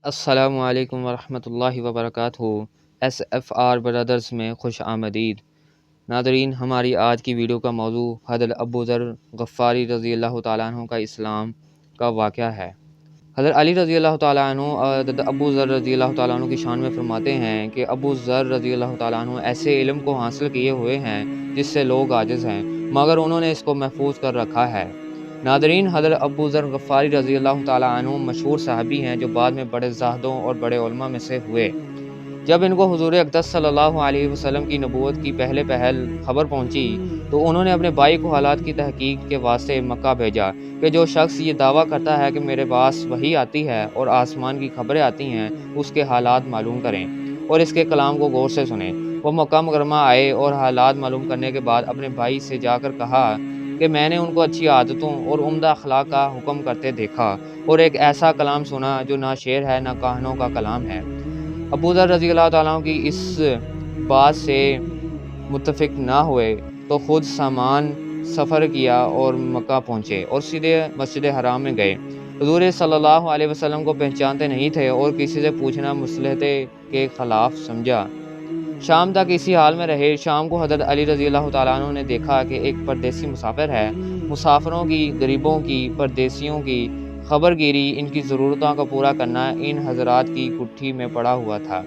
السلام علیکم ورحمۃ اللہ وبرکاتہ۔ ایس ایف آر برادرز میں خوش آمدید۔ ناظرین، ہماری آج کی ویڈیو کا موضوع حضرت ابو ذر غفاری رضی اللہ تعالیٰ عنہ کا اسلام کا واقعہ ہے۔ حضرت علی رضی اللہ تعالیٰ عنہ حضرت ابو ذر رضی اللہ تعالیٰ عنہ کی شان میں فرماتے ہیں کہ ابو ذر رضی اللہ تعالیٰ عنہ ایسے علم کو حاصل کیے ہوئے ہیں جس سے لوگ عاجز ہیں، مگر انہوں نے اس کو محفوظ کر رکھا ہے۔ ناظرین، حضرت ابو ذر غفاری رضی اللہ تعالیٰ عنہ مشہور صحابی ہیں جو بعد میں بڑے زاہدوں اور بڑے علماء میں سے ہوئے۔ جب ان کو حضور اقدس صلی اللہ علیہ وسلم کی نبوت کی پہلے خبر پہنچی تو انہوں نے اپنے بھائی کو حالات کی تحقیق کے واسطے مکہ بھیجا کہ جو شخص یہ دعویٰ کرتا ہے کہ میرے پاس وحی آتی ہے اور آسمان کی خبریں آتی ہیں، اس کے حالات معلوم کریں اور اس کے کلام کو غور سے سنیں۔ وہ مکہ مکرمہ آئے اور حالات معلوم کرنے کے بعد اپنے بھائی سے جا کر کہا کہ میں نے ان کو اچھی عادتوں اور عمدہ اخلاق کا حکم کرتے دیکھا اور ایک ایسا کلام سنا جو نہ شعر ہے نہ کہانوں کا کلام ہے۔ ابو ذر رضی اللہ تعالیٰ عنہ کی اس بات سے متفق نہ ہوئے تو خود سامان سفر کیا اور مکہ پہنچے اور سیدھے مسجد حرام میں گئے۔ حضور صلی اللہ علیہ وسلم کو پہچانتے نہیں تھے اور کسی سے پوچھنا مصلحت کے خلاف سمجھا۔ شام تک اسی حال میں رہے۔ شام کو حضرت علی رضی اللہ تعالیٰ عنہ نے دیکھا کہ ایک پردیسی مسافر ہے۔ مسافروں کی، غریبوں کی، پردیسیوں کی خبر گیری، ان کی ضرورتوں کا پورا کرنا ان حضرات کی کٹھی میں پڑا ہوا تھا،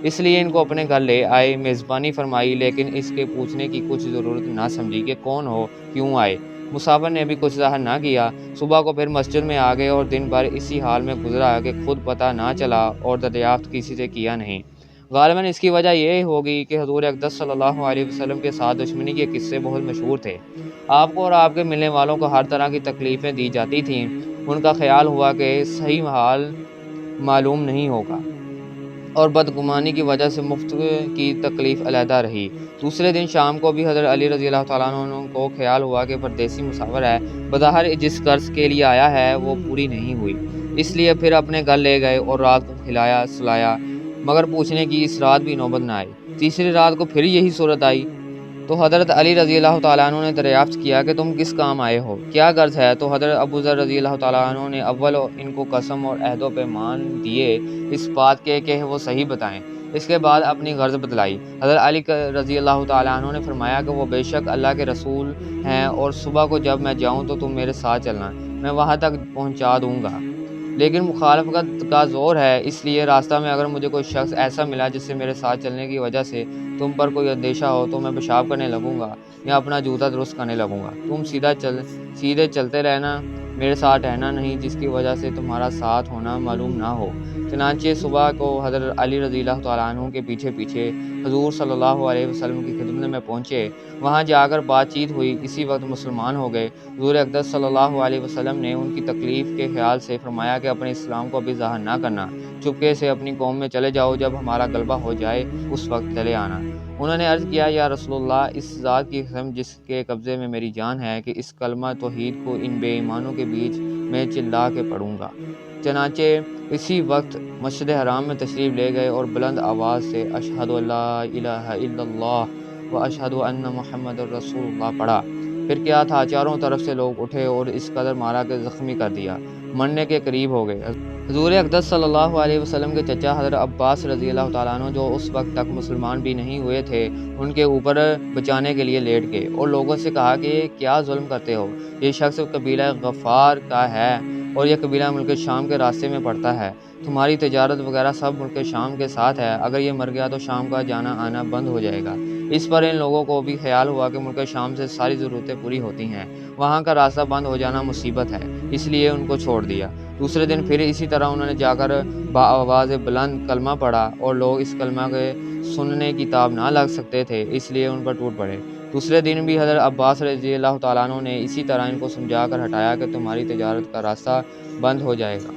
اس لیے ان کو اپنے گھر لے آئے، میزبانی فرمائی، لیکن اس کے پوچھنے کی کچھ ضرورت نہ سمجھی کہ کون ہو، کیوں آئے۔ مسافر نے بھی کچھ ظاہر نہ کیا۔ صبح کو پھر مسجد میں آ گئے اور دن بھر اسی حال میں گزرا کہ خود پتہ نہ چلا اور دریافت کسی سے کیا نہیں۔ غالباً اس کی وجہ یہ ہوگی کہ حضور اقدس صلی اللہ علیہ وسلم کے ساتھ دشمنی کے قصے بہت مشہور تھے۔ آپ کو اور آپ کے ملنے والوں کو ہر طرح کی تکلیفیں دی جاتی تھیں۔ ان کا خیال ہوا کہ صحیح حال معلوم نہیں ہوگا اور بدگمانی کی وجہ سے مفت کی تکلیف علیحدہ رہی۔ دوسرے دن شام کو بھی حضرت علی رضی اللہ تعالیٰ عنہ کو خیال ہوا کہ پردیسی مسافر ہے، بظاہر جس قرض کے لیے آیا ہے وہ پوری نہیں ہوئی، اس لیے پھر اپنے گھر لے گئے اور رات کو کھلایا سلایا، مگر پوچھنے کی اس رات بھی نوبت نہ آئی۔ تیسری رات کو پھر یہی صورت آئی تو حضرت علی رضی اللہ تعالیٰ عنہ نے دریافت کیا کہ تم کس کام آئے ہو، کیا غرض ہے؟ تو حضرت ابو ذر رضی اللہ تعالیٰ عنہ نے اول ان کو قسم اور عہد و پیمان دیے اس بات کے کہ وہ صحیح بتائیں، اس کے بعد اپنی غرض بتلائی۔ حضرت علی رضی اللہ تعالیٰ عنہ نے فرمایا کہ وہ بے شک اللہ کے رسول ہیں اور صبح کو جب میں جاؤں تو تم میرے ساتھ چلنا، میں وہاں تک پہنچا دوں گا، لیکن مخالفت کا زور ہے، اس لیے راستہ میں اگر مجھے کوئی شخص ایسا ملا جس سے میرے ساتھ چلنے کی وجہ سے تم پر کوئی اندیشہ ہو تو میں پیشاب کرنے لگوں گا یا اپنا جوتا درست کرنے لگوں گا۔ تم سیدھے چلتے رہنا، میرے ساتھ رہنا نہیں جس کی وجہ سے تمہارا ساتھ ہونا معلوم نہ ہو۔ چنانچہ صبح کو حضرت علی رضی اللہ تعالیٰ عنہ کے پیچھے پیچھے حضور صلی اللہ علیہ وسلم کی خدمت میں پہنچے۔ وہاں جا کر بات چیت ہوئی، اسی وقت مسلمان ہو گئے۔ حضور اقدس صلی اللہ علیہ وسلم نے ان کی تکلیف کے خیال سے فرمایا کہ اپنے اسلام کو ابھی ظاہر نہ کرنا، چپکے سے اپنی قوم میں چلے جاؤ، جب ہمارا غلبہ ہو جائے اس وقت چلے آنا۔ انہوں نے عرض کیا، یا رسول اللہ، اس ذات کی قسم جس کے قبضے میں میری جان ہے کہ اس کلمہ توحید کو ان بے ایمانوں کے بیچ میں چلا کے پڑھوں گا۔ چنانچہ اسی وقت مسجد حرام میں تشریف لے گئے اور بلند آواز سے اشہد ان لا الہ الا اللہ و اشہد ان محمد رسول اللہ پڑھا۔ پھر کیا تھا، چاروں طرف سے لوگ اٹھے اور اس قدر مارا کہ زخمی کر دیا، مرنے کے قریب ہو گئے۔ حضور اقدس صلی اللہ علیہ وسلم کے چچا حضرت عباس رضی اللہ تعالیٰ عنہ جو اس وقت تک مسلمان بھی نہیں ہوئے تھے، ان کے اوپر بچانے کے لیے لیٹ گئے اور لوگوں سے کہا کہ کیا ظلم کرتے ہو، یہ شخص قبیلہ غفار کا ہے اور یہ قبیلہ ملک شام کے راستے میں پڑتا ہے، تمہاری تجارت وغیرہ سب ملک شام کے ساتھ ہے، اگر یہ مر گیا تو شام کا جانا آنا بند ہو جائے گا۔ اس پر ان لوگوں کو بھی خیال ہوا کہ ملک شام سے ساری ضرورتیں پوری ہوتی ہیں، وہاں کا راستہ بند ہو جانا مصیبت ہے، اس لیے ان کو چھوڑ دیا۔ دوسرے دن پھر اسی طرح انہوں نے جا کر بآواز بلند کلمہ پڑھا اور لوگ اس کلمہ کے سننے کی تاب نہ لگ سکتے تھے، اس لیے ان پر ٹوٹ پڑے۔ دوسرے دن بھی حضرت عباس رضی اللہ تعالیٰ عنہ نے اسی طرح ان کو سمجھا کر ہٹایا کہ تمہاری تجارت کا راستہ بند ہو جائے گا۔